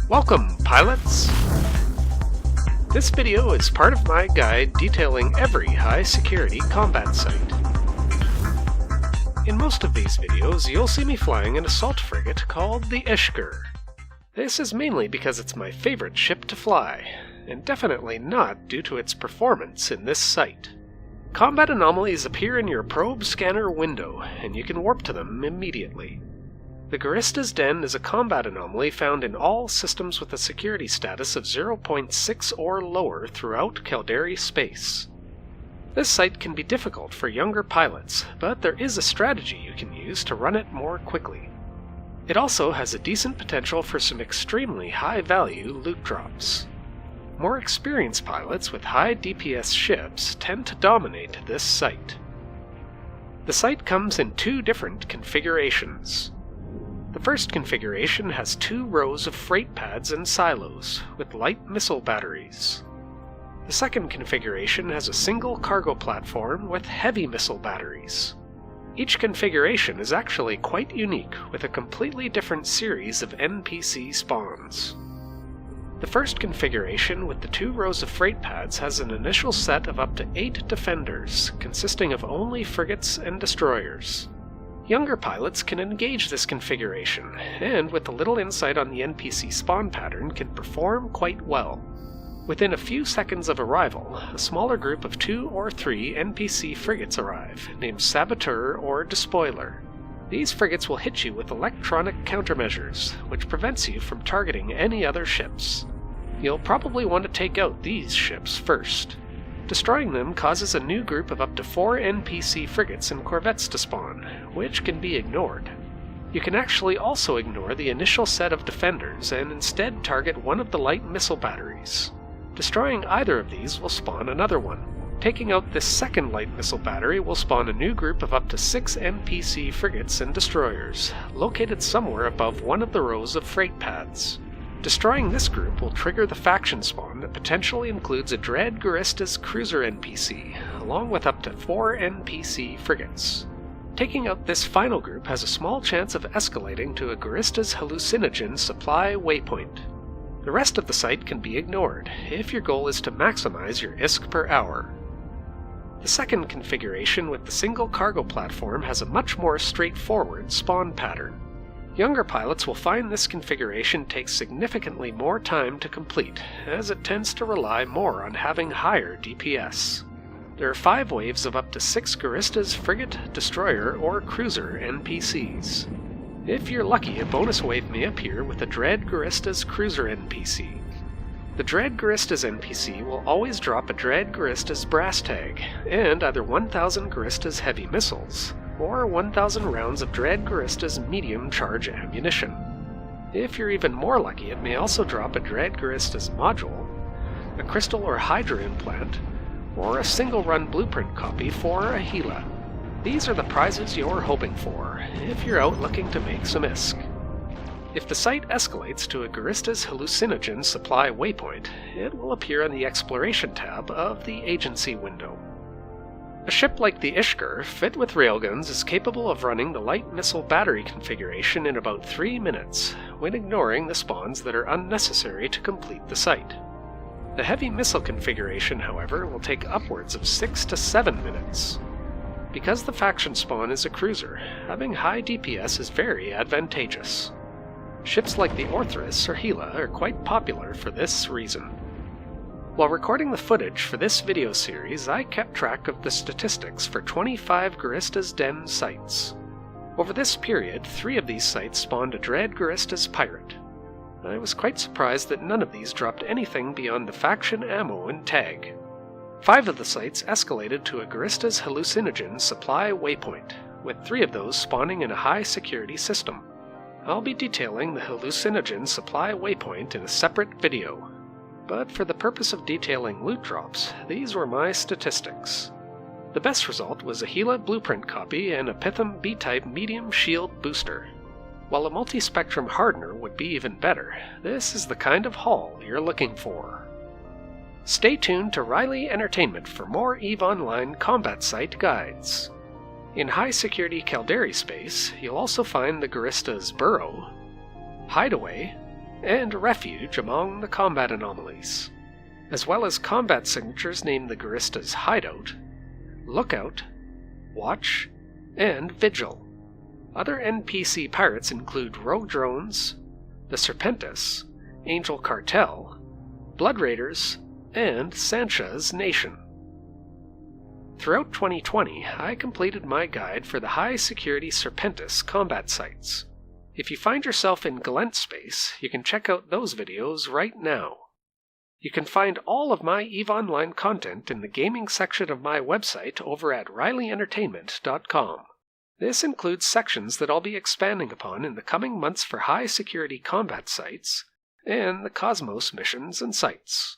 Welcome, pilots! This video is part of my guide detailing every high-security combat site. In most of these videos, you'll see me flying an assault frigate called the Ishkur. This is mainly because it's my favorite ship to fly, and definitely not due to its performance in this site. Combat anomalies appear in your probe scanner window, and you can warp to them immediately. The Guristas Den is a combat anomaly found in all systems with a security status of 0.6 or lower throughout Caldari space. This site can be difficult for younger pilots, but there is a strategy you can use to run it more quickly. It also has a decent potential for some extremely high-value loot drops. More experienced pilots with high DPS ships tend to dominate this site. The site comes in two different configurations. The first configuration has 2 rows of freight pads and silos, with light missile batteries. The second configuration has a single cargo platform with heavy missile batteries. Each configuration is actually quite unique, with a completely different series of NPC spawns. The first configuration with the 2 rows of freight pads has an initial set of up to 8 defenders, consisting of only frigates and destroyers. Younger pilots can engage this configuration, and with a little insight on the NPC spawn pattern can perform quite well. Within a few seconds of arrival, a smaller group of 2 or 3 NPC frigates arrive, named Saboteur or Despoiler. These frigates will hit you with electronic countermeasures, which prevents you from targeting any other ships. You'll probably want to take out these ships first. Destroying them causes a new group of up to 4 NPC frigates and corvettes to spawn, which can be ignored. You can actually also ignore the initial set of defenders and instead target one of the light missile batteries. Destroying either of these will spawn another one. Taking out this second light missile battery will spawn a new group of up to 6 NPC frigates and destroyers, located somewhere above one of the rows of freight pads. Destroying this group will trigger the faction spawn that potentially includes a Dread Guristas cruiser NPC, along with up to 4 NPC frigates. Taking out this final group has a small chance of escalating to a Guristas Hallucinogen Supply Waypoint. The rest of the site can be ignored, if your goal is to maximize your ISK per hour. The second configuration with the single cargo platform has a much more straightforward spawn pattern. Younger pilots will find this configuration takes significantly more time to complete, as it tends to rely more on having higher DPS. There are 5 waves of up to 6 Guristas frigate, destroyer, or cruiser NPCs. If you're lucky, a bonus wave may appear with a Dread Guristas cruiser NPC. The Dread Guristas NPC will always drop a Dread Guristas brass tag, and either 1,000 Guristas heavy missiles, or 1,000 rounds of Dread Guristas medium charge ammunition. If you're even more lucky, it may also drop a Dread Guristas module, a crystal or hydra implant, or a single-run blueprint copy for a HeLa. These are the prizes you're hoping for, if you're out looking to make some ISK. If the site escalates to a Guristas Hallucinogen Supply Waypoint, it will appear on the Exploration tab of the Agency window. A ship like the Ishkur, fit with railguns, is capable of running the light missile battery configuration in about 3 minutes, when ignoring the spawns that are unnecessary to complete the site. The heavy missile configuration, however, will take upwards of 6 to 7 minutes. Because the faction spawn is a cruiser, having high DPS is very advantageous. Ships like the Orthrus or HeLa are quite popular for this reason. While recording the footage for this video series, I kept track of the statistics for 25 Guristas Den sites. Over this period, 3 of these sites spawned a Dread Guristas pirate. I was quite surprised that none of these dropped anything beyond the faction ammo and tag. 5 of the sites escalated to a Guristas Hallucinogen Supply Waypoint, with 3 of those spawning in a high security system. I'll be detailing the Hallucinogen Supply Waypoint in a separate video, but for the purpose of detailing loot drops, these were my statistics. The best result was a HeLa blueprint copy and a Pitham B-type medium shield booster. While a multi-spectrum hardener would be even better, this is the kind of haul you're looking for. Stay tuned to Riley Entertainment for more EVE Online combat site guides. In high-security Caldari space, you'll also find the Guristas Burrow, Hideaway, and refuge among the combat anomalies, as well as combat signatures named the Guristas Hideout, Lookout, Watch, and Vigil. Other NPC pirates include Rogue Drones, the Serpentis, Angel Cartel, Blood Raiders, and Sancha's Nation. Throughout 2020, I completed my guide for the high-security Serpentis combat sites. If you find yourself in Galent space, you can check out those videos right now. You can find all of my EVE Online content in the gaming section of my website over at RileyEntertainment.com. This includes sections that I'll be expanding upon in the coming months for high-security combat sites and the Cosmos missions and sites.